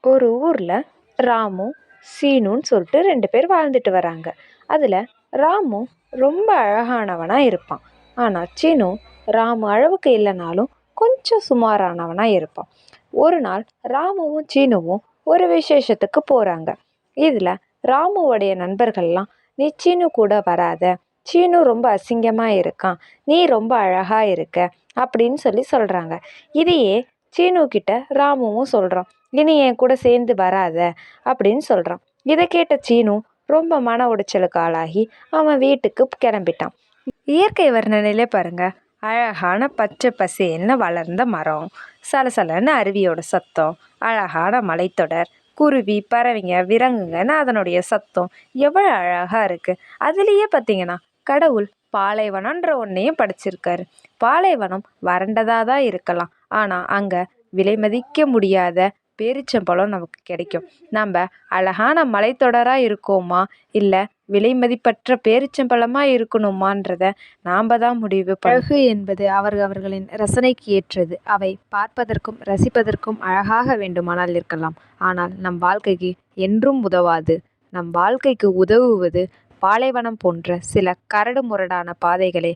ஒரு ஊரில் ராமு சீனுன்னு சொல்லிட்டு 2 பேர் வாழ்ந்துட்டு வராங்க. அதில் ராமு ரொம்ப அழகானவனாக இருப்பான். ஆனால் சீனு ராமு அளவுக்கு இல்லைனாலும் கொஞ்சம் சுமாரானவனாக இருப்பான். ஒரு நாள் ராமுவும் சீனுவும் ஒரு விசேஷத்துக்கு போகிறாங்க. இதில் ராமுவோடைய நண்பர்கள்லாம், நீ சீனு கூட வராத, சீனு ரொம்ப அசிங்கமாக இருக்கான், நீ ரொம்ப அழகாக இருக்க அப்படின்னு சொல்கிறாங்க. இதையே சீனு கிட்ட ராமுவும் சொல்கிறான், இனி என் கூட சேர்ந்து வராத அப்படின்னு சொல்கிறான். இதை கேட்ட சீனு ரொம்ப மன உடைச்சலுக்கு ஆளாகி அவன் வீட்டுக்கு கிளம்பிட்டான். இயற்கை வர்ணனையிலே பாருங்க, அழகான பச்சை பசேல்னு வளர்ந்த மரம், சலசலன்னு அருவியோட சத்தம், அழகான மலைத்தொடர், குருவி பறவைங்க விலங்குங்கன்னு அதனுடைய சத்தம் எவ்வளோ அழகாக இருக்குது. அதுலேயே பார்த்தீங்கன்னா கடவுள் பாலைவனன்ற ஒன்றையும் படைச்சிருக்காரு. பாலைவனம் வறண்டதாக தான் இருக்கலாம், ஆனால் அங்கே விலை மதிக்க முடியாத பேரிச்சம்பழம் நமக்கு கிடைக்கும். நம்ம அழகான மலைத்தொடராக இருக்கோமா இல்லை விலை மதிப்பற்ற பேரிச்சம்பழமாக இருக்கணுமான்றத நாம் தான் முடிவு. அழகு என்பது அவர்களின் ரசனைக்கு ஏற்றது. அவை பார்ப்பதற்கும் ரசிப்பதற்கும் அழகாக வேண்டுமானால் இருக்கலாம், ஆனால் நம் வாழ்க்கைக்கு என்றும் உதவாது. நம் வாழ்க்கைக்கு உதவுவது பாலைவனம் போன்ற சில கரடு முரடான பாதைகளே